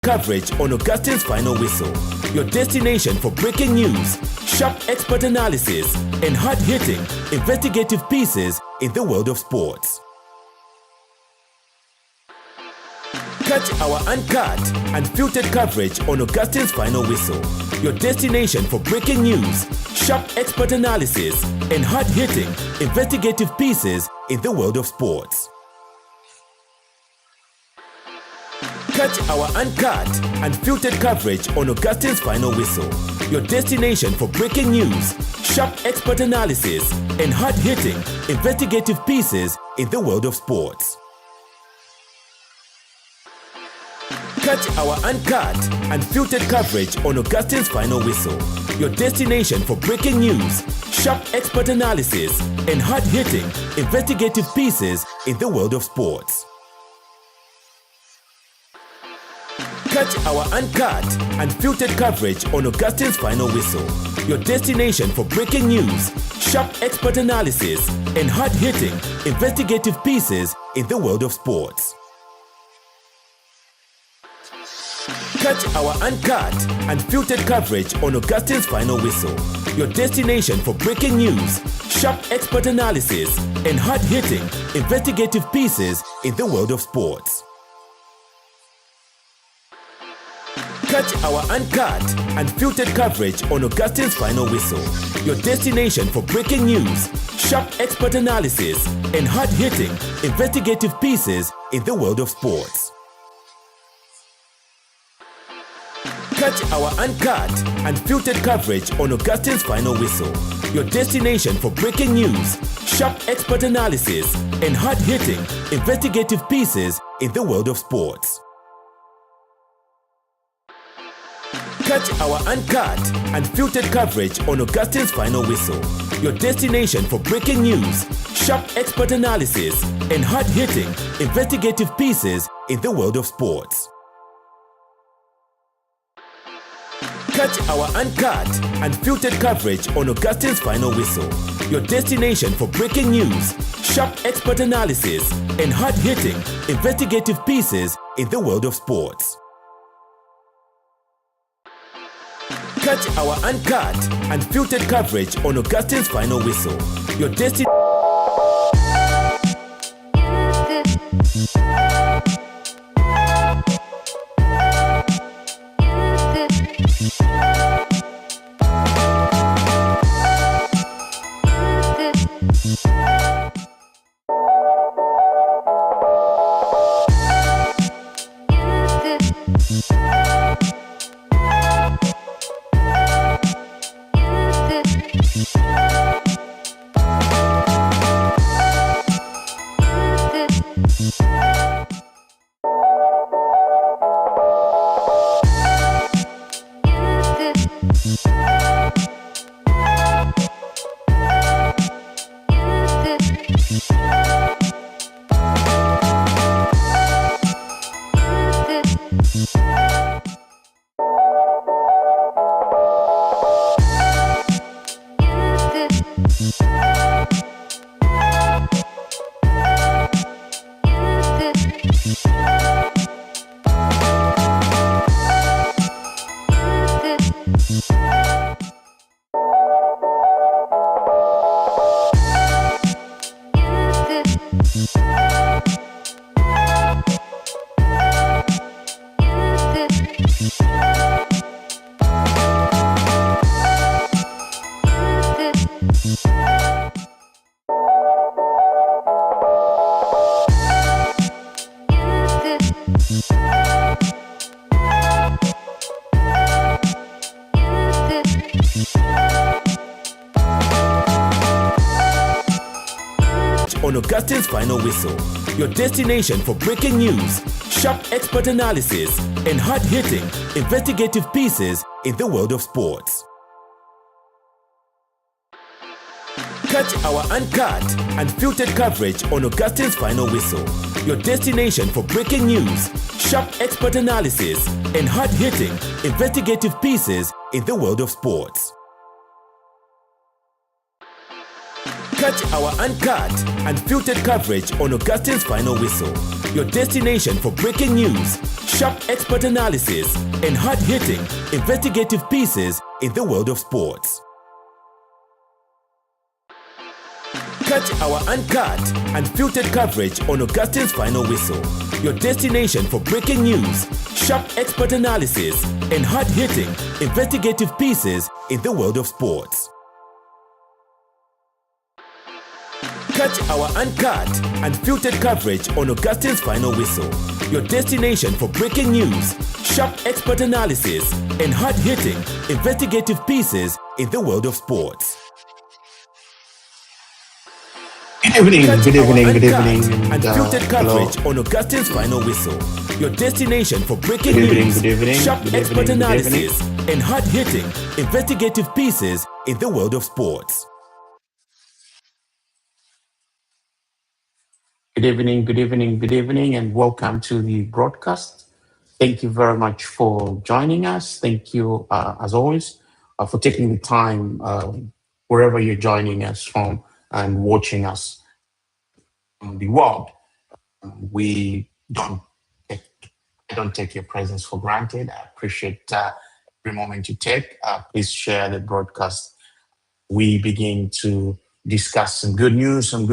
coverage on Augustine's Final Whistle, your destination for breaking news, sharp expert analysis, and hard-hitting, investigative pieces in the world of sports. Catch our uncut, unfiltered coverage on Augustine's Final Whistle, your destination for breaking news, sharp expert analysis, and hard-hitting, investigative pieces in the world of sports. Catch our uncut, unfiltered coverage on Augustine's Final Whistle, your destination for breaking news, sharp expert analysis, and hard-hitting, investigative pieces in the world of sports. Catch our uncut, unfiltered coverage on Augustine's Final Whistle, your destination for breaking news, sharp expert analysis, and hard-hitting, investigative pieces in the world of sports. Catch our uncut, unfiltered coverage on Augustine's Final Whistle, your destination for breaking news, sharp expert analysis, and hard-hitting, investigative pieces in the world of sports. Catch our uncut, unfiltered coverage on Augustine's Final Whistle, your destination for breaking news, sharp expert analysis, and hard-hitting, investigative pieces in the world of sports. Catch our uncut, unfiltered coverage on Augustine's Final Whistle, your destination for breaking news, sharp expert analysis, and hard-hitting, investigative pieces in the world of sports. Catch our uncut, unfiltered coverage on Augustine's Final Whistle, your destination for breaking news, sharp expert analysis, and hard-hitting, investigative pieces in the world of sports. Catch our uncut, unfiltered coverage on Augustine's Final Whistle, your destination for breaking news, sharp expert analysis, and hard-hitting, investigative pieces in the world of sports. Catch our uncut, unfiltered coverage on Augustine's Final Whistle, your destination for breaking news, sharp expert analysis, and hard-hitting, investigative pieces in the world of sports. Catch our uncut, unfiltered coverage on Augustine's Final Whistle, your destination. On Augustine's Final Whistle, your destination for breaking news, sharp expert analysis, and hard-hitting, investigative pieces in the world of sports. Catch our uncut, unfiltered coverage on Augustine's Final Whistle, your destination for breaking news, sharp expert analysis, and hard-hitting, investigative pieces in the world of sports. Catch our uncut and filtered coverage on Augustine's Final Whistle, your destination for breaking news, sharp expert analysis, and hard-hitting, investigative pieces in the world of sports. Catch our uncut and filtered coverage on Augustine's Final Whistle, your destination for breaking news, sharp expert analysis, and hard-hitting, investigative pieces in the world of sports. Catch our uncut and filtered coverage on Augustine's Final Whistle, your destination for breaking news, sharp expert analysis, and hard-hitting, investigative pieces in the world of sports. Good evening, and filtered coverage on Augustine's Final Whistle, your destination for breaking news, sharp expert analysis, and hard-hitting, investigative pieces in the world of sports. Good evening, and welcome to the broadcast. Thank you very much for joining us. Thank you, as always, for taking the time wherever you're joining us from and watching us on the world. I don't take your presence for granted. I appreciate every moment you take. Please share the broadcast. We begin to discuss some good news in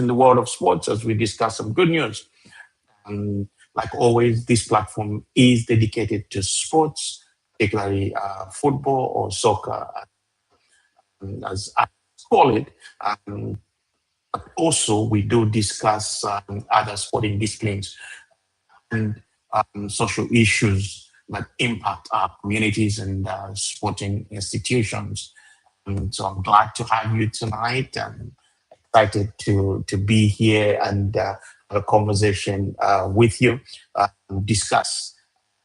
the world of sports as we discuss some good news. Like always, this platform is dedicated to sports, particularly football or soccer, as I call it. Also, we do discuss other sporting disciplines and social issues that impact our communities and sporting institutions. So I'm glad to have you tonight. I'm excited to be here and have a conversation with you, discuss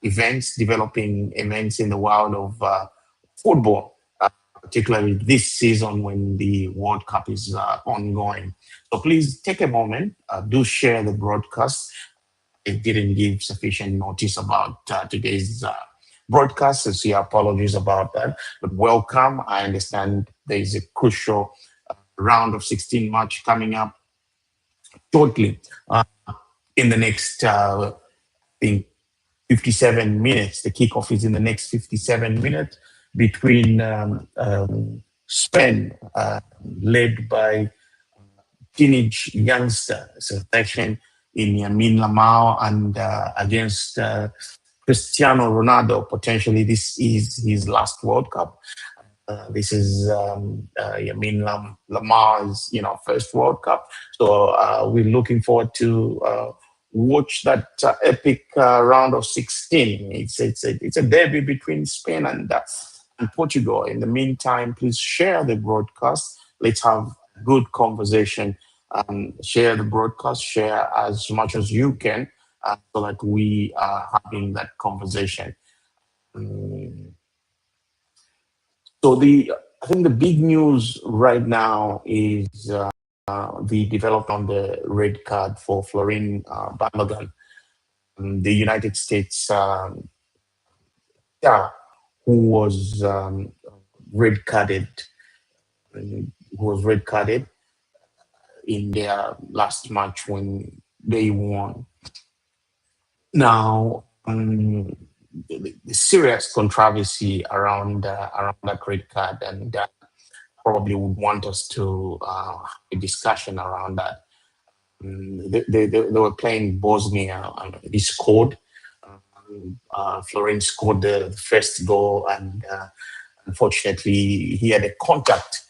developing events in the world of football, particularly this season when the World Cup is ongoing. So please take a moment, do share the broadcast. I didn't give sufficient notice about today's broadcast, so see apologies about that. But welcome. I understand there is a crucial round of 16 match coming up shortly in the next, I think, 57 minutes. The kickoff is in the next 57 minutes between Spain, led by teenage youngster selection in Yamin Lamau, and against Cristiano Ronaldo. Potentially, this is his last World Cup. This is Yamin Lamar's, first World Cup. So we're looking forward to watch that epic round of 16. It's a derby between Spain and Portugal. In the meantime, please share the broadcast. Let's have a good conversation. Share the broadcast. Share as much as you can. So that we are having that conversation. So I think the big news right now is the development on the red card for Florin Balogun, the United States, who was red carded, in their last match when they won. Now, the serious controversy around that red card, and probably would want us to have a discussion around that. They were playing Bosnia, and he scored. Florin scored the first goal, and unfortunately, he had a contact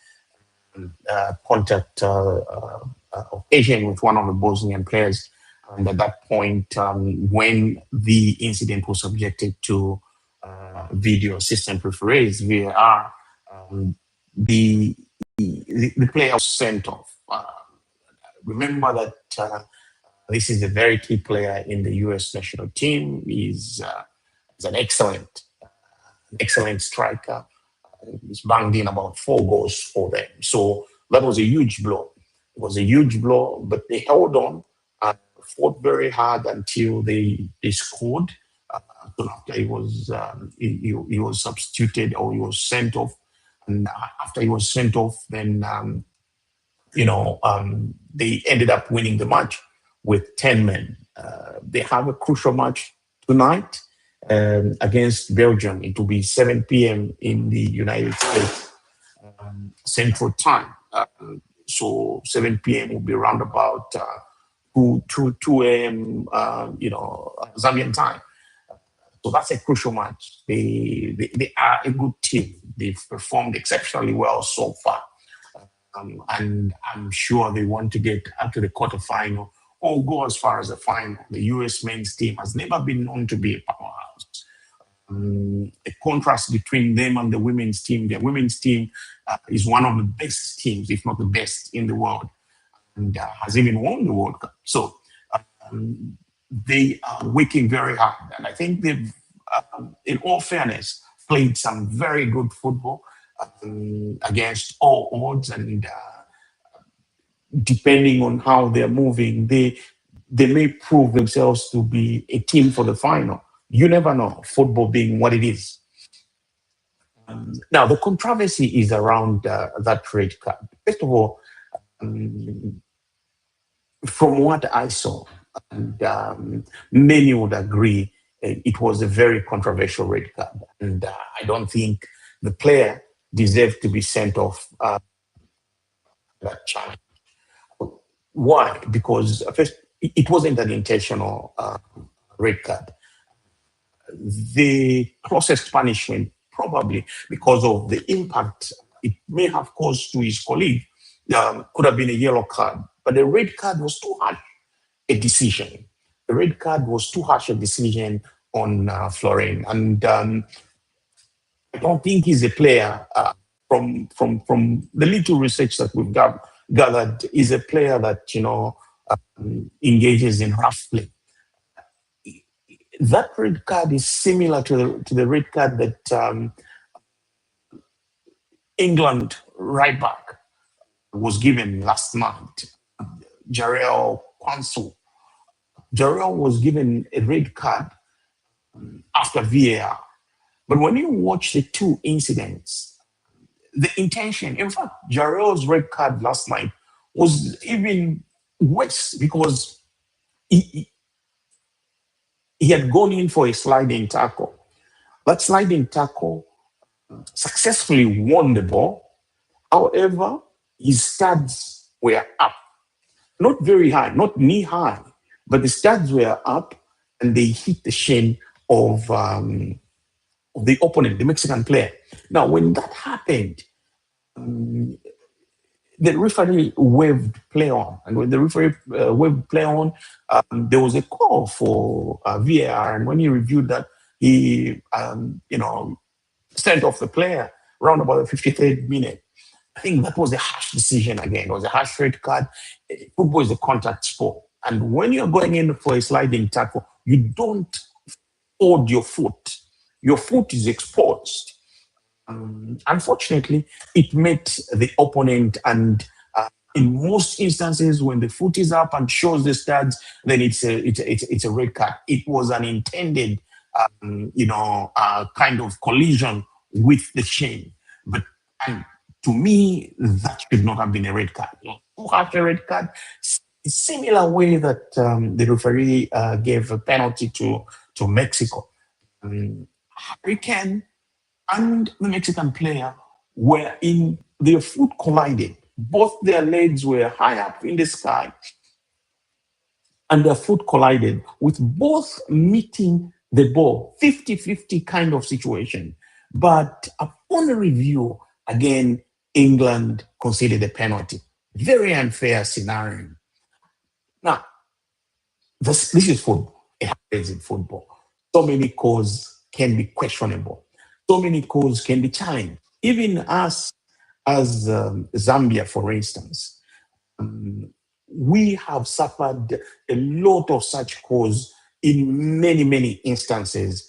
occasion with one of the Bosnian players. And at that point, when the incident was subjected to video assistant referees, VAR, the player was sent off. Remember that this is a very key player in the U.S. national team. He's an excellent striker. He's banged in about 4 goals for them. So that was a huge blow. It was a huge blow, but they held on. Fought very hard until they scored. So after he was substituted, or he was sent off, and after he was sent off, then they ended up winning the match with 10 men. They have a crucial match tonight against Belgium. It will be 7 p.m. in the United States Central Time. So 7 p.m. will be around about 2 a.m. Zambian time. So that's a crucial match. They are a good team. They've performed exceptionally well so far. And I'm sure they want to get up to the quarterfinal or go as far as the final. The US men's team has never been known to be a powerhouse. A contrast between them and the women's team. Their women's team is one of the best teams, if not the best in the world, and has even won the World Cup. So they are working very hard. And I think they've, in all fairness, played some very good football against all odds, and depending on how they're moving, they may prove themselves to be a team for the final. You never know, football being what it is. Now, the controversy is around that red card. First of all, from what I saw, and many would agree, it was a very controversial red card. And I don't think the player deserved to be sent off that challenge. Why? Because first, it wasn't an intentional red card. The closest punishment, probably because of the impact it may have caused to his colleague, could have been a yellow card. But the red card was too harsh a decision. The red card was too harsh a decision on Florin. And I don't think he's a player, from the little research that we've gathered, is a player that, engages in rough play. That red card is similar to the red card that England right back was given last night. Jarrell Quansel. Jarrell was given a red card after VAR. But when you watch the two incidents, the intention, in fact, Jarrell's red card last night was even worse because he had gone in for a sliding tackle. That sliding tackle successfully won the ball. However, his studs were up. Not very high, not knee high, but the studs were up and they hit the shin of the opponent, the Mexican player. Now, when that happened, the referee waved play on. And when the referee waved play on, there was a call for VAR. And when he reviewed that, he, sent off the player around about the 53rd minute. I think that was a harsh decision again. It was a harsh red card. Football is a contact sport. And when you're going in for a sliding tackle, you don't hold your foot. Your foot is exposed. Unfortunately, it met the opponent, and in most instances, when the foot is up and shows the studs, then it's a red card. It was an intended, kind of collision with the shin. But to me, that should not have been a red card. Who had a red card? Similar way that the referee gave a penalty to Mexico. Hurricane and the Mexican player were in, their foot collided. Both their legs were high up in the sky and their foot collided, with both meeting the ball, 50-50 kind of situation. But upon review, again, England conceded a penalty. Very unfair scenario. Now, this is football. It happens in football. So many calls can be questionable. So many calls can be challenged. Even us, as Zambia, for instance, we have suffered a lot of such calls in many, many instances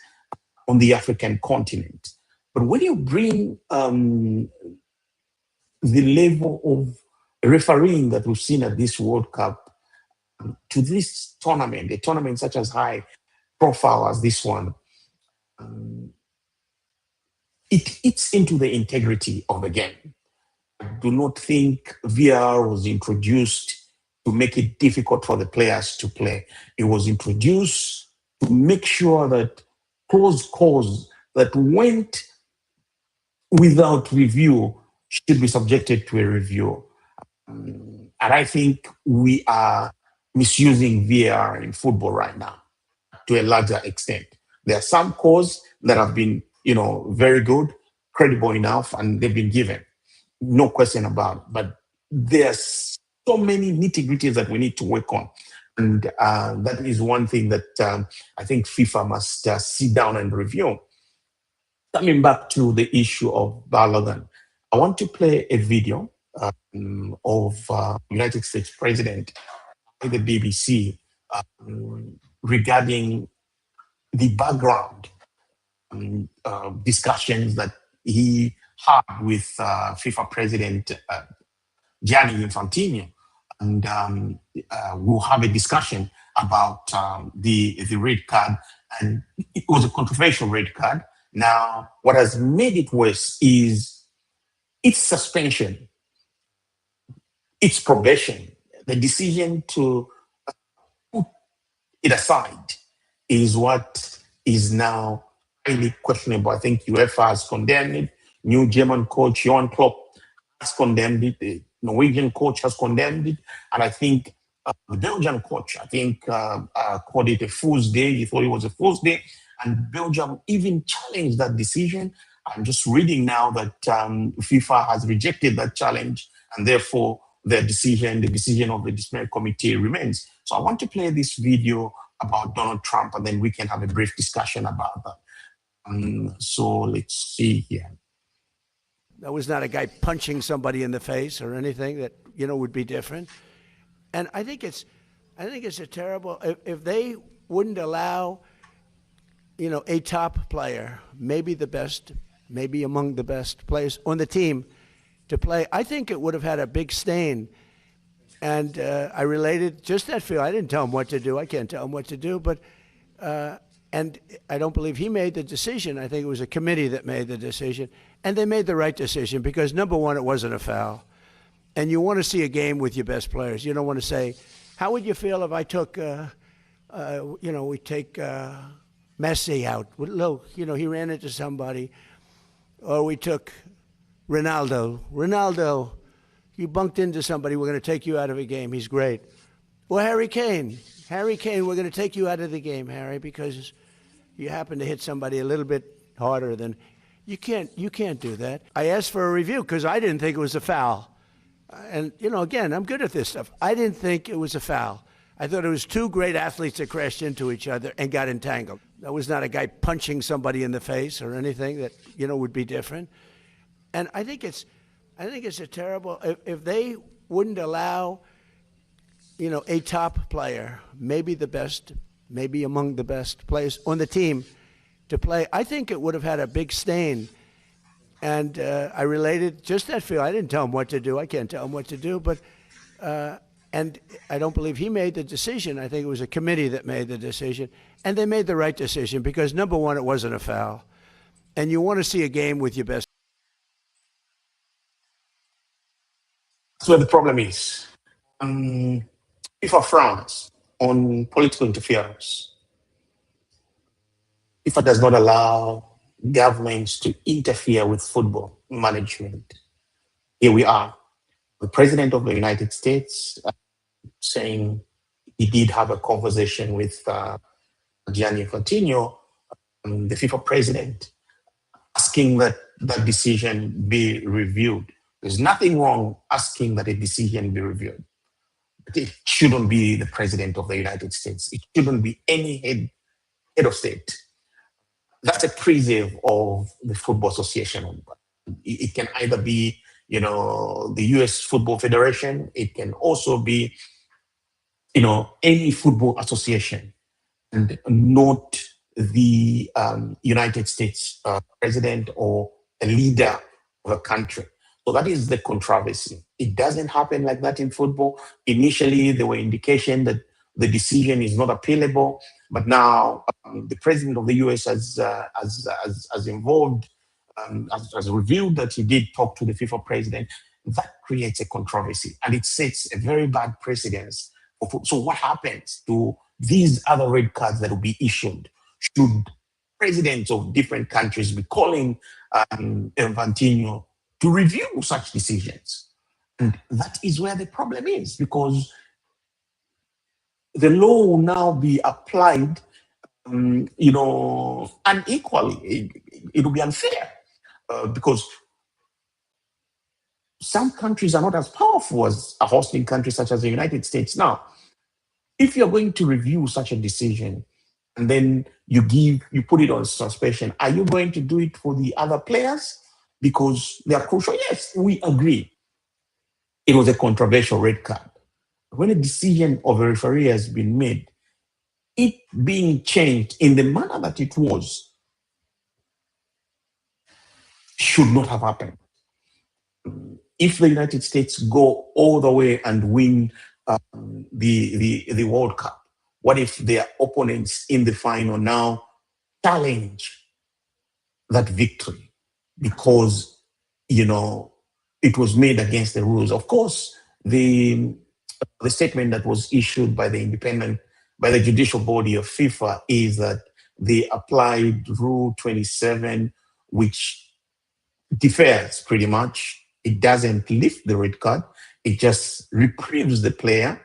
on the African continent. But when you bring the level of refereeing that we've seen at this World Cup to this tournament, a tournament such as high profile as this one, it eats into the integrity of the game. do not think VAR was introduced to make it difficult for the players to play. It was introduced to make sure that close calls that went without review should be subjected to a review. And I think we are misusing VAR in football right now to a larger extent. There are some calls that have been, very good, credible enough, and they've been given. No question about it. But there's so many nitty-gritties that we need to work on. And that is one thing that I think FIFA must sit down and review. Coming back to the issue of Balogun, I want to play a video of United States President by the BBC regarding the background discussions that he had with FIFA President Gianni Infantino, and we'll have a discussion about the red card, and it was a controversial red card. Now, what has made it worse is its suspension, its probation, the decision to put it aside is what is now highly questionable. I think UEFA has condemned it. New German coach Johan Klopp has condemned it. The Norwegian coach has condemned it. And I think the Belgian coach, called it a fool's day. He thought it was a fool's day. And Belgium even challenged that decision. I'm just reading now that FIFA has rejected that challenge, and therefore the decision of the disciplinary committee remains. So I want to play this video about Donald Trump, and then we can have a brief discussion about that. So let's see here. That was not a guy punching somebody in the face or anything that would be different. And I think it's a terrible, if they wouldn't allow a top player, maybe the best, maybe among the best players on the team to play, I think it would have had a big stain. And I related just that feel. I didn't tell him what to do. I can't tell him what to do. But and I don't believe he made the decision. I think it was a committee that made the decision. And they made the right decision because, number one, it wasn't a foul. And you want to see a game with your best players. You don't want to say, how would you feel if I took, we take Messi out? Look, he ran into somebody. Or we took Ronaldo, you bunked into somebody, we're going to take you out of a game. He's great. Well, Harry Kane, we're going to take you out of the game, Harry, because you happen to hit somebody a little bit harder than you can't do that. I asked for a review because I didn't think it was a foul. And, again, I'm good at this stuff. I didn't think it was a foul. I thought it was two great athletes that crashed into each other and got entangled. That was not a guy punching somebody in the face or anything that, would be different. And I think it's a terrible, if they wouldn't allow, a top player, maybe the best, maybe among the best players on the team to play, I think it would have had a big stain. And I related just that feel. I didn't tell him what to do. I can't tell him what to do. But and I don't believe he made the decision. I think it was a committee that made the decision. And they made the right decision because, number one, it wasn't a foul. And you want to see a game with your best. That's where the problem is. FIFA frowns on political interference. FIFA does not allow governments to interfere with football management. Here we are, the President of the United States saying he did have a conversation with Gianni Infantino, the FIFA president, asking that that decision be reviewed. There's nothing wrong asking that a decision be reviewed. But it shouldn't be the President of the United States. It shouldn't be any head of state. That's a preserve of the Football Association. It can either be, the U.S. Football Federation. It can also be, any football association, and not the United States president or a leader of a country. So that is the controversy. It doesn't happen like that in football. Initially, there were indications that the decision is not appealable, but now the president of the US has involved, has revealed that he did talk to the FIFA president, that creates a controversy and it sets a very bad precedence. So what happens to these other red cards that will be issued? Should presidents of different countries be calling Infantino to review such decisions? And that is where the problem is, because the law will now be applied, unequally. It will be unfair because some countries are not as powerful as a hosting country such as the United States. Now, if you're going to review such a decision and then you put it on suspension, are you going to do it for the other players? Because they are crucial. Yes, we agree. It was a controversial red card. When a decision of a referee has been made, it being changed in the manner that it was should not have happened. If the United States go all the way and win the World Cup, what if their opponents in the final now challenge that victory because, it was made against the rules? Of course, the statement that was issued by the judicial body of FIFA is that they applied Rule 27, which differs pretty much. It doesn't lift the red card. It just reprieves the player,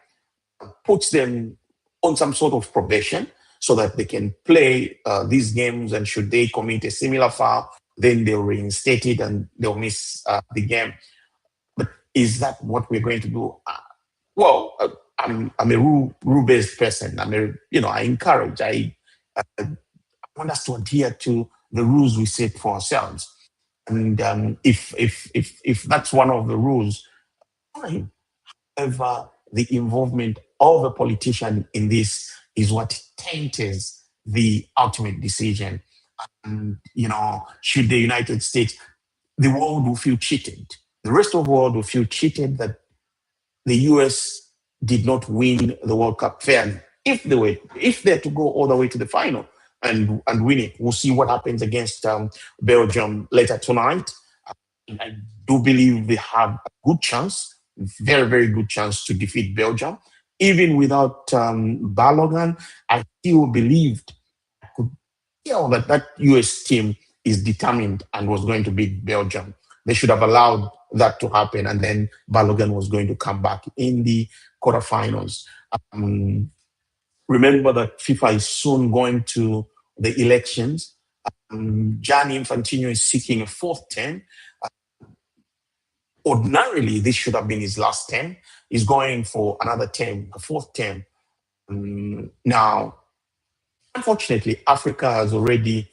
puts them on some sort of probation so that they can play these games. And should they commit a similar foul, then they'll reinstate it and they'll miss the game. But is that what we're going to do? I'm a rule-based person. I encourage. I want us to adhere to the rules we set for ourselves. And if that's one of the rules, fine. However, the involvement of a politician in this is what taints the ultimate decision. And, should the United States, the world will feel cheated. The rest of the world will feel cheated that the US did not win the World Cup fairly. If they're to go all the way to the final and win it, we'll see what happens against Belgium later tonight. I do believe they have a good chance, very, very good chance to defeat Belgium. Even without Balogun, I still believed, I could tell that US team is determined and was going to beat Belgium. They should have allowed that to happen, and then Balogun was going to come back in the quarterfinals. Remember that FIFA is soon going to the elections. Gianni Infantino is seeking a fourth term. Ordinarily, this should have been his last term. He's going for another term, a fourth term. Now, unfortunately, Africa has already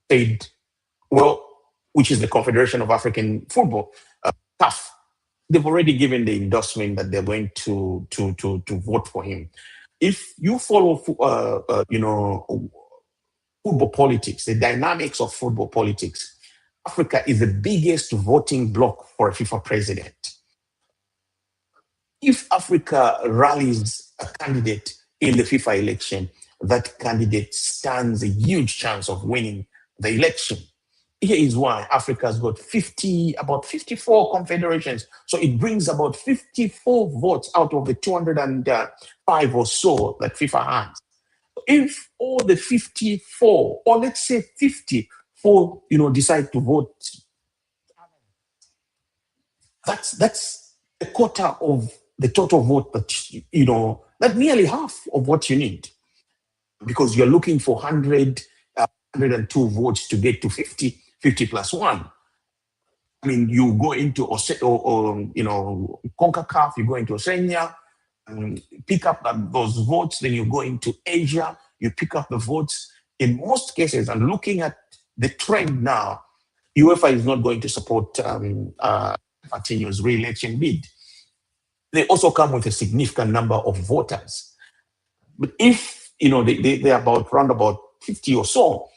paid, which is the Confederation of African Football, CAF. They've already given the endorsement that they're going to vote for him. If you follow, football politics, the dynamics of football politics, Africa is the biggest voting bloc for a FIFA president. If Africa rallies a candidate in the FIFA election, that candidate stands a huge chance of winning the election. Here is why Africa has got about 54 confederations. So it brings about 54 votes out of the 205 or so that FIFA has. If all the 54, or let's say 54, decide to vote, that's a quarter of the total vote that, that's nearly half of what you need. Because you're looking for 102 votes to get to 50 plus 1. I mean, you go into CONCACAF, you go into Oceania, pick up those votes, then you go into Asia, you pick up the votes. In most cases, and looking at the trend now, UEFA is not going to support Coutinho's re-election bid. They also come with a significant number of voters. But if, they're around about 50 or so,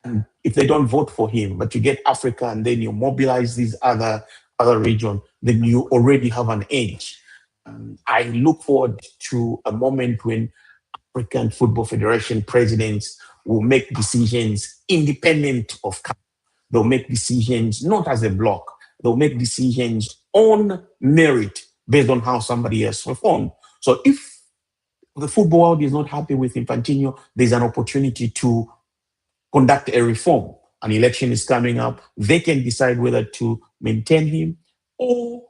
and if they don't vote for him, but you get Africa and then you mobilize these other regions, then you already have an edge. I look forward to a moment when African Football Federation presidents will make decisions independent of CAF. They'll make decisions not as a bloc, They'll make decisions on merit based on how somebody has performed. So if the football world is not happy with Infantino, there's an opportunity to conduct a reform. An election is coming up. They can decide whether to maintain him, or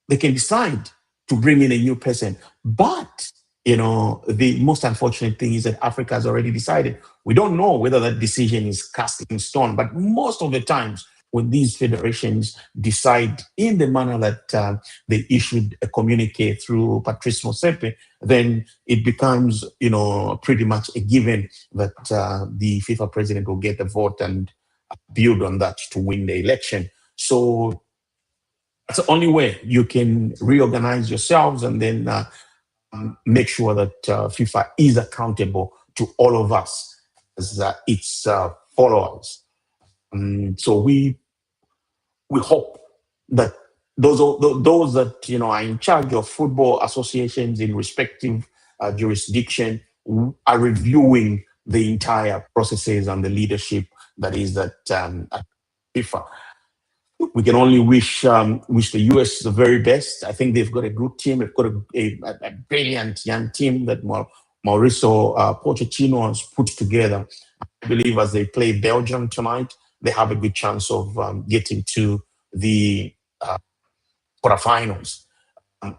they can decide to bring in a new person. But, the most unfortunate thing is that Africa has already decided. We don't know whether that decision is cast in stone, but most of the times when these federations decide in the manner that they issued a communique through Patrice Motsepe, then it becomes, pretty much a given that the FIFA president will get a vote and build on that to win the election. So that's the only way you can reorganize yourselves and then make sure that FIFA is accountable to all of us as its followers. So we hope that those that are in charge of football associations in respective jurisdiction are reviewing the entire processes and the leadership that is at FIFA. We can only wish the US the very best. I think they've got a good team. They've got a brilliant young team that Mauricio Pochettino has put together. I believe as they play Belgium tonight, they have a good chance of getting to the quarterfinals.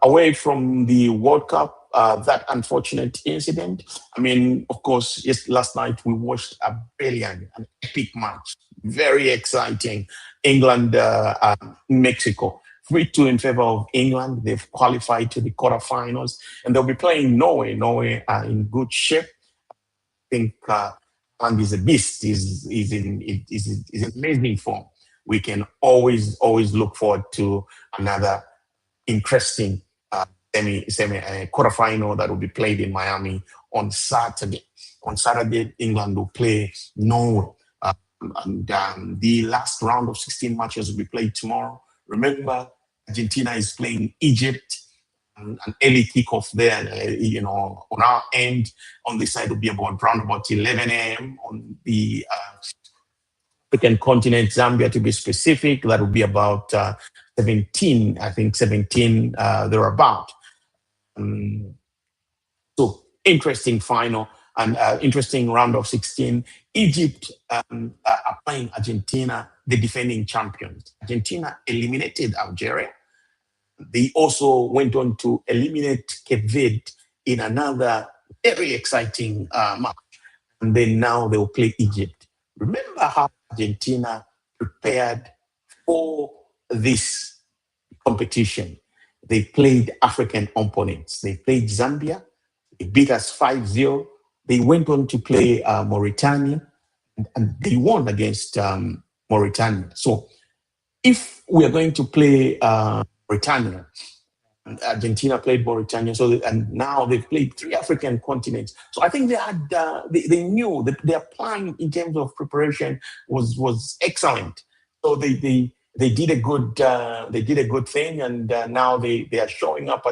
Away from the World Cup, that unfortunate incident. I mean, of course, last night we watched a brilliant, an epic match, very exciting. England, Mexico, 3-2 in favor of England. They've qualified to the quarterfinals, and they'll be playing Norway. Norway are in good shape. I think and is a beast. Is in amazing form. We can always look forward to another interesting semi quarterfinal that will be played in Miami on Saturday. On Saturday, England will play Norway. And the last round of 16 matches will be played tomorrow. Remember, Argentina is playing Egypt. An early kickoff there, on our end. On this side will be around about 11 a.m. On the African continent, Zambia to be specific, that will be about 17, I think 17 thereabout. So interesting final and interesting round of 16. Egypt are playing Argentina, the defending champions. Argentina eliminated Algeria. They also went on to eliminate Cape Verde in another very exciting match. And then now they will play Egypt. Remember how Argentina prepared for this competition. They played African opponents. They played Zambia. They beat us 5-0. They went on to play Mauritania, and they won against Mauritania. So if we are going to play Mauritania, Argentina played Mauritania, and now they've played 3 African continents. So I think they had, they knew that their plan in terms of preparation was excellent. So they did a good thing, and now they are showing up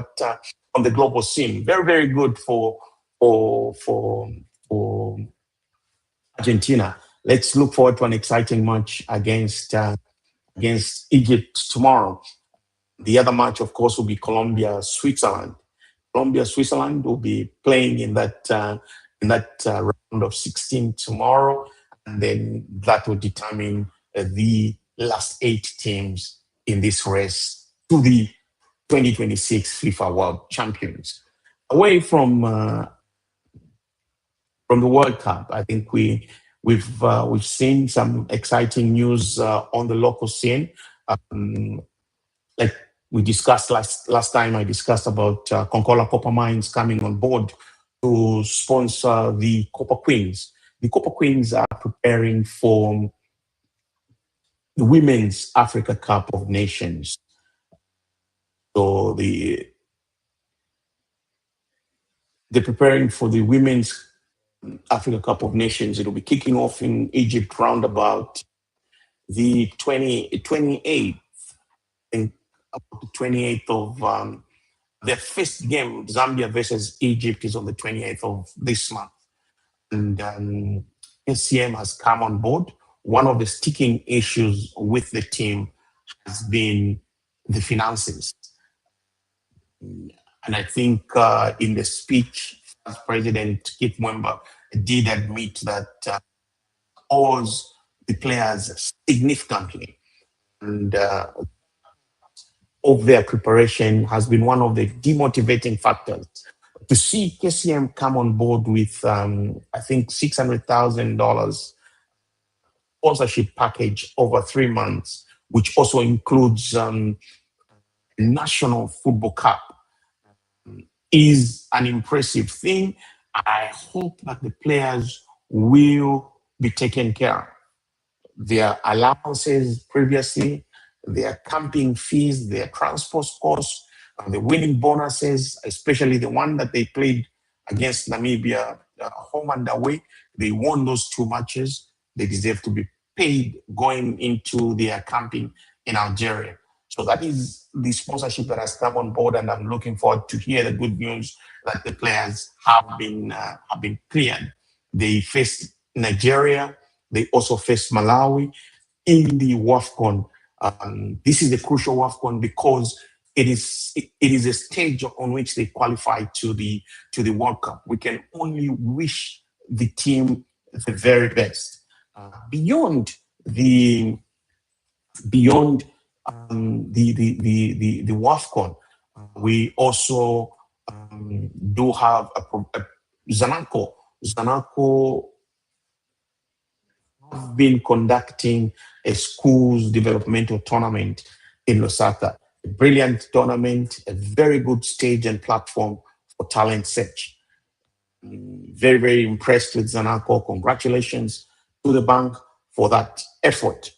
on the global scene. Very, very good for Argentina. Let's look forward to an exciting match against Egypt tomorrow. The other match, of course, will be Colombia-Switzerland. Colombia-Switzerland will be playing in that round of 16 tomorrow, and then that will determine the last 8 teams in this race to the 2026 FIFA World Champions. Away from the World Cup, I think we've seen some exciting news on the local scene. Like we discussed last time, I discussed about Concola Copper Mines coming on board to sponsor the Copper Queens. The Copper Queens are preparing for the Women's Africa Cup of Nations. So they're preparing for the Women's Africa Cup of Nations. It'll be kicking off in Egypt round about the 28th. The 28th of their first game, Zambia versus Egypt, is on the 28th of this month. And SCM has come on board. One of the sticking issues with the team has been the finances. And I think in the speech, President Keith Mwemba did admit that owes the players significantly. And of their preparation has been one of the demotivating factors. To see KCM come on board with, I think, $600,000 sponsorship package over 3 months, which also includes National Football Cup, is an impressive thing. I hope that the players will be taken care of. Their allowances previously, their camping fees, their transport costs, the winning bonuses, especially the one that they played against Namibia, home and away. They won those 2 matches. They deserve to be paid going into their camping in Algeria. So that is the sponsorship that has come on board, and I'm looking forward to hear the good news that the players have been cleared. They faced Nigeria. They also faced Malawi in the WAFCON. This is a crucial WAFCON because it is a stage on which they qualify to the World Cup. We can only wish the team the very best. Beyond the WAFCON, we also do have a Zanaco. Zanaco have been conducting a schools developmental tournament in Lusaka. A brilliant tournament, a very good stage and platform for talent search. Very, very impressed with Zanaco. Congratulations to the bank for that effort.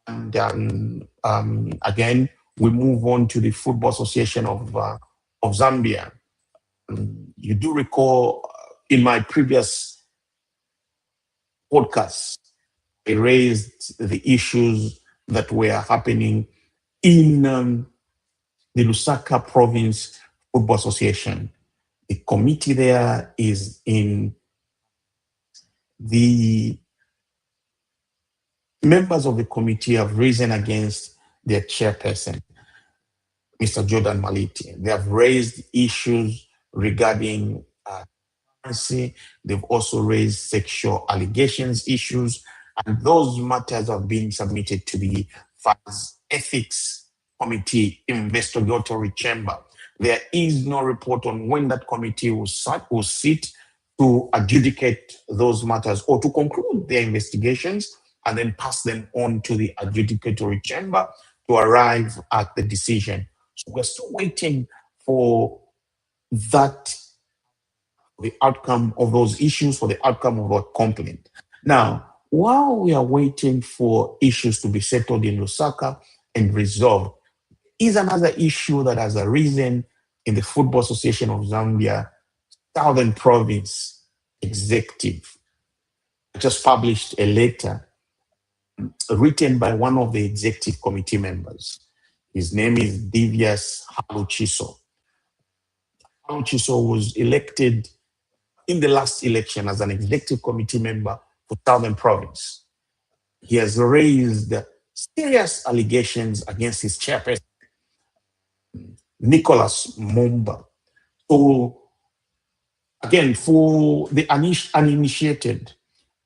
And again, we move on to the Football Association of Zambia. You do recall in my previous podcast, I raised the issues that were happening in the Lusaka Province Football Association. The committee there is in the members of the committee have risen against their chairperson, Mr. Jordan Maliti. They have raised issues regarding currency. They've also raised sexual allegations issues, and those matters have been submitted to the FAS Ethics Committee Investigatory Chamber. There is no report on when that committee will sit to adjudicate those matters or to conclude their investigations and then pass them on to the adjudicatory chamber to arrive at the decision. So we're still waiting for that, the outcome of those issues, for the outcome of our complaint. Now, while we are waiting for issues to be settled in Lusaka and resolved, is another issue that has arisen in the Football Association of Zambia, Southern Province Executive. I just published a letter written by one of the executive committee members. His name is Divius Haluchiso. Haluchiso was elected in the last election as an executive committee member for Southern Province. He has raised serious allegations against his chairperson, Nicholas Mumba. So, again, for the uninitiated,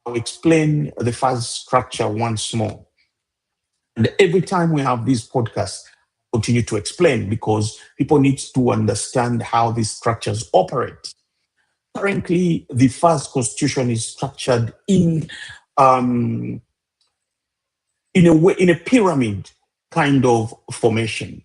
I'll explain the FAS structure once more. And every time we have these podcasts, I continue to explain because people need to understand how these structures operate. Currently, the FAS constitution is structured in a pyramid kind of formation.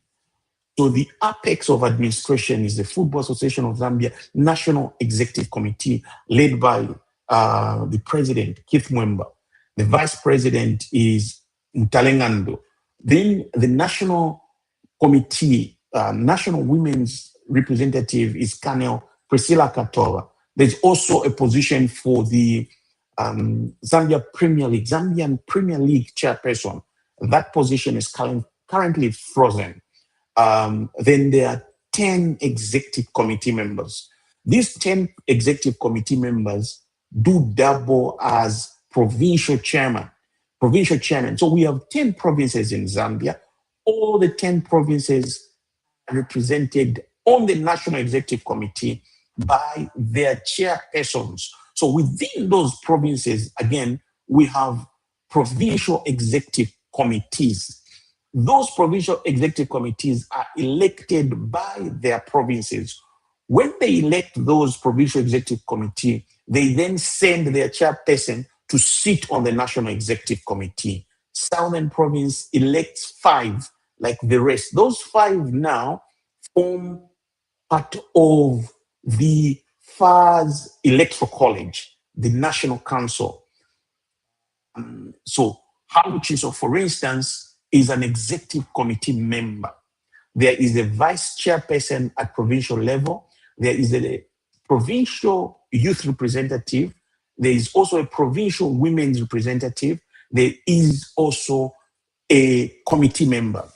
So the apex of administration is the Football Association of Zambia National Executive Committee, led by the president, Keith Mwemba. The vice president is Mtalengando. Then the national committee, national women's representative is Colonel Priscilla Katola. There's also a position for the Zambian Premier League chairperson. That position is currently frozen. Then there are 10 executive committee members. These 10 executive committee members do double as provincial chairman. So we have 10 provinces in Zambia. all the 10 provinces are represented on the National Executive Committee by their chairpersons. So within those provinces, again, we have provincial executive committees. Those provincial executive committees are elected by their provinces. When they elect those provincial executive committee, they then send their chairperson to sit on the National Executive Committee. Southern Province elects 5 like the rest. Those 5 now form part of the FAR's Electoral College, the National Council. So Haluchiso, for instance, is an executive committee member. There is a vice chairperson at provincial level. There is a provincial youth representative. There is also a provincial women's representative. There is also a committee member.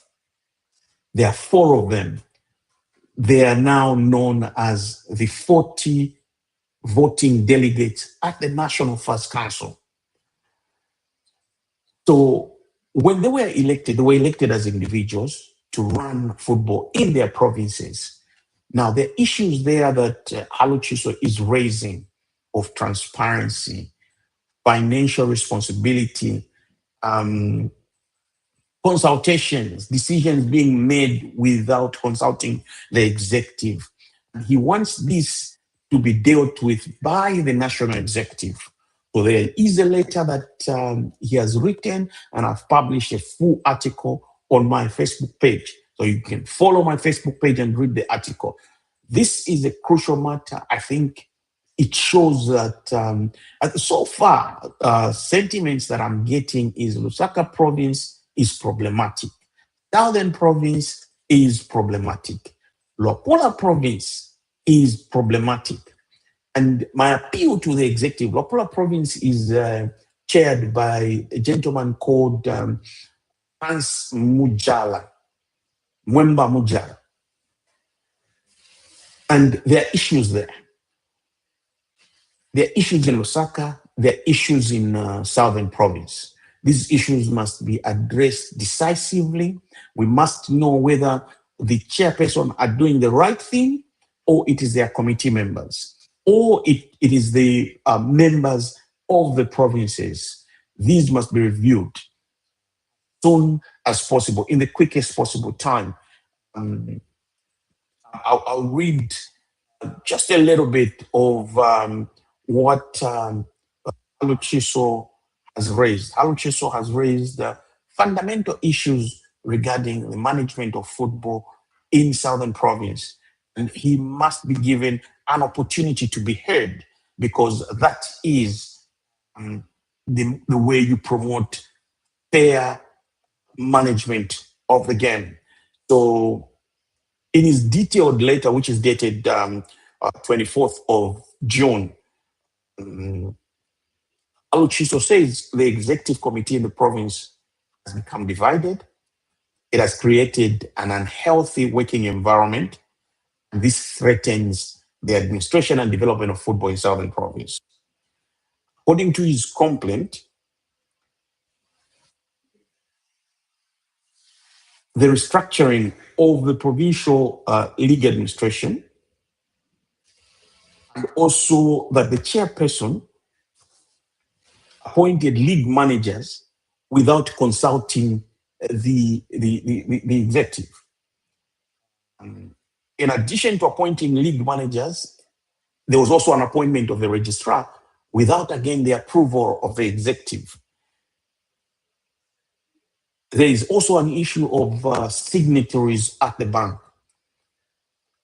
There are 4 of them. They are now known as the 40 voting delegates at the National First Council. So when they were elected as individuals to run football in their provinces. Now, the issues there that Haluchiso is raising of transparency, financial responsibility, consultations, decisions being made without consulting the executive. He wants this to be dealt with by the national executive. So there is a letter that he has written, and I've published a full article on my Facebook page. So you can follow my Facebook page and read the article. This is a crucial matter. I think it shows that so far, sentiments that I'm getting is Lusaka province is problematic. Southern province is problematic. Luapula province is problematic. And my appeal to the executive, Luapula province is chaired by a gentleman called Hans Mwemba Mujala. And there are issues there. There are issues in Lusaka, there are issues in Southern province. These issues must be addressed decisively. We must know whether the chairperson are doing the right thing, or it is their committee members, or it is the members of the provinces. These must be reviewed soon as possible, in the quickest possible time. I'll read just a little bit of what Haluchiso has raised. Haluchiso has raised fundamental issues regarding the management of football in Southern Province. And he must be given an opportunity to be heard, because that is the way you promote fair management of the game. So in his detailed letter, which is dated 24th of June, Haluchiso says the executive committee in the province has become divided. It has created an unhealthy working environment. This threatens the administration and development of football in Southern Province. According to his complaint, the restructuring of the provincial league administration, and also that the chairperson appointed league managers without consulting the executive. In addition to appointing league managers, there was also an appointment of the registrar without, again, the approval of the executive. There is also an issue of signatories at the bank.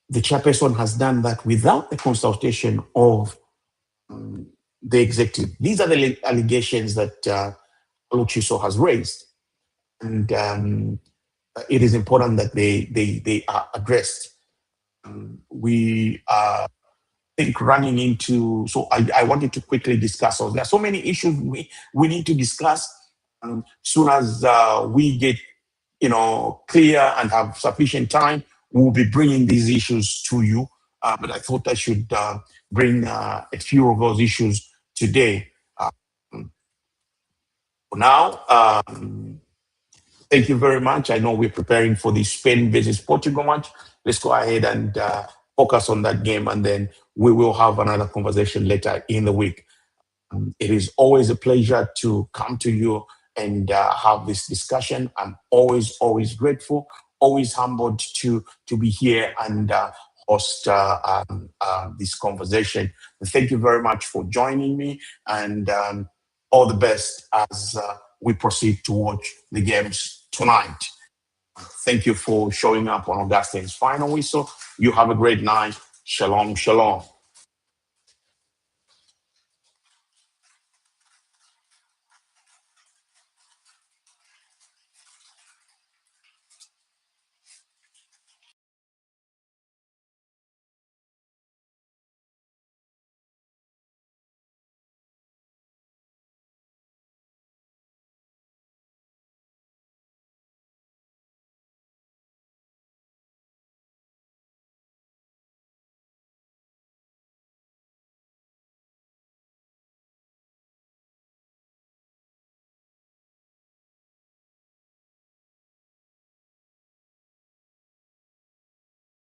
The chairperson has done that without the consultation of the executive. These are the allegations that Haluchiso has raised. And it is important that they are addressed. We are, I think, running into, so I wanted to quickly discuss. So there are so many issues we need to discuss. Soon as we get, clear and have sufficient time, we'll be bringing these issues to you. But I thought I should bring a few of those issues today. Now, Thank you very much. I know we're preparing for the Spain versus Portugal match. Let's go ahead and focus on that game, and then we will have another conversation later in the week. It is always a pleasure to come to you and have this discussion. I'm always grateful, always humbled to be here and host this conversation. Thank you very much for joining me, and all the best as we proceed to watch the games tonight. Thank you for showing up on Augustine's Final Whistle. You have a great night. Shalom, shalom.